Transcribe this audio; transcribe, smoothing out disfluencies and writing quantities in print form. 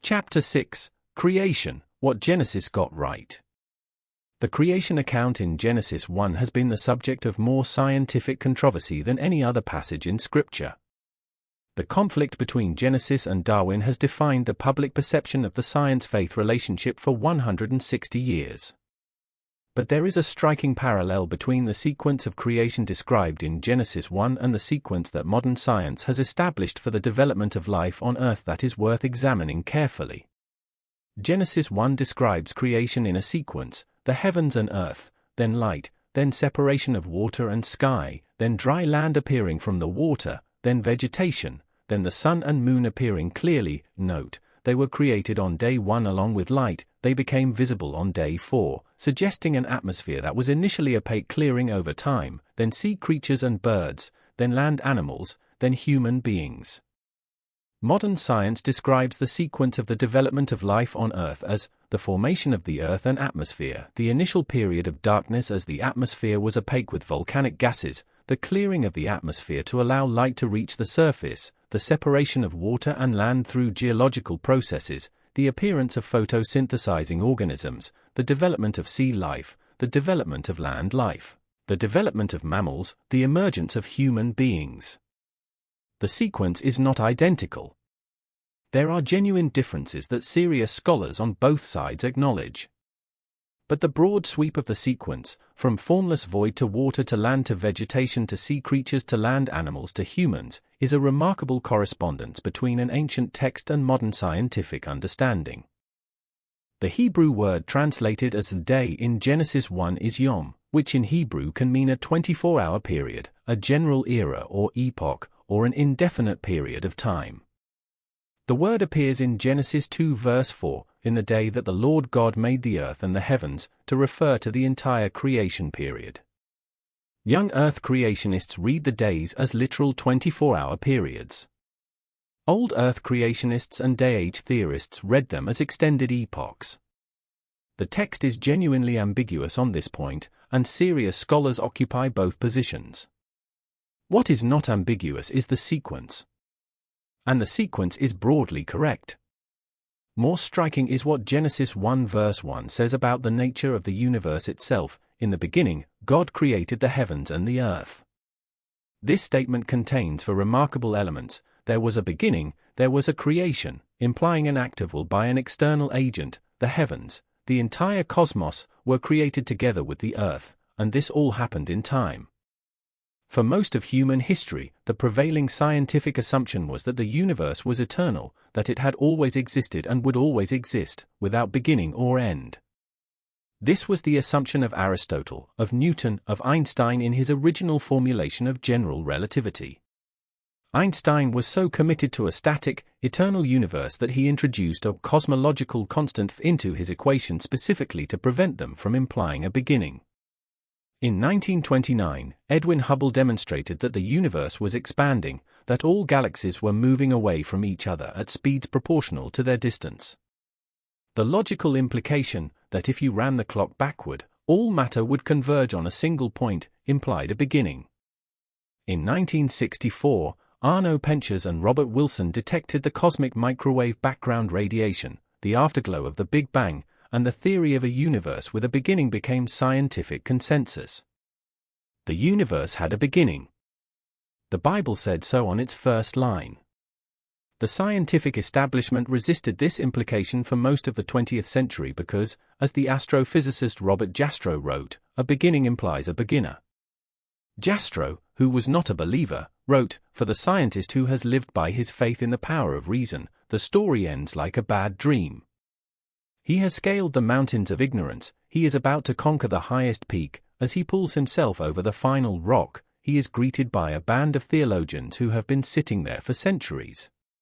Chapter 6, Creation, What Genesis Got Right. The creation account in Genesis 1 has been the subject of more scientific controversy than any other passage in Scripture. The conflict between Genesis and Darwin has defined the public perception of the science-faith relationship for 160 years. But there is a striking parallel between the sequence of creation described in Genesis 1 and the sequence that modern science has established for the development of life on Earth that is worth examining carefully. Genesis 1 describes creation in a sequence: the heavens and earth, then light, then separation of water and sky, then dry land appearing from the water, then vegetation, then the sun and moon appearing clearly. Note, they were created on day 1 along with light. They became visible on day 4, suggesting an atmosphere that was initially opaque clearing over time, then sea creatures and birds, then land animals, then human beings. Modern science describes the sequence of the development of life on Earth as the formation of the Earth and atmosphere, the initial period of darkness as the atmosphere was opaque with volcanic gases, the clearing of the atmosphere to allow light to reach the surface, the separation of water and land through geological processes, the appearance of photosynthesizing organisms, the development of sea life, the development of land life, the development of mammals, the emergence of human beings. The sequence is not identical. There are genuine differences that serious scholars on both sides acknowledge. But the broad sweep of the sequence, from formless void to water to land to vegetation to sea creatures to land animals to humans, is a remarkable correspondence between an ancient text and modern scientific understanding. The Hebrew word translated as day in Genesis 1 is yom, which in Hebrew can mean a 24-hour period, a general era or epoch, or an indefinite period of time. The word appears in Genesis 2 verse 4, in the day that the Lord God made the earth and the heavens, to refer to the entire creation period. Young Earth creationists read the days as literal 24-hour periods. Old Earth creationists and day-age theorists read them as extended epochs. The text is genuinely ambiguous on this point, and serious scholars occupy both positions. What is not ambiguous is the sequence. And the sequence is broadly correct. More striking is what Genesis 1 verse 1 says about the nature of the universe itself: in the beginning, God created the heavens and the earth. This statement contains four remarkable elements: there was a beginning, there was a creation, implying an act of will by an external agent. The heavens, the entire cosmos, were created together with the earth, and this all happened in time. For most of human history, the prevailing scientific assumption was that the universe was eternal, that it had always existed and would always exist, without beginning or end. This was the assumption of Aristotle, of Newton, of Einstein in his original formulation of general relativity. Einstein was so committed to a static, eternal universe that he introduced a cosmological constant into his equation specifically to prevent them from implying a beginning. In 1929, Edwin Hubble demonstrated that the universe was expanding, that all galaxies were moving away from each other at speeds proportional to their distance. The logical implication, that if you ran the clock backward, all matter would converge on a single point, implied a beginning. In 1964, Arno Penzias and Robert Wilson detected the cosmic microwave background radiation, the afterglow of the Big Bang, and the theory of a universe with a beginning became scientific consensus. The universe had a beginning. The Bible said so on its first line. The scientific establishment resisted this implication for most of the 20th century because, as the astrophysicist Robert Jastrow wrote, a beginning implies a beginner. Jastrow, who was not a believer, wrote, "For the scientist who has lived by his faith in the power of reason, the story ends like a bad dream. He has scaled the mountains of ignorance, he is about to conquer the highest peak. As he pulls himself over the final rock, he is greeted by a band of theologians who have been sitting there for centuries.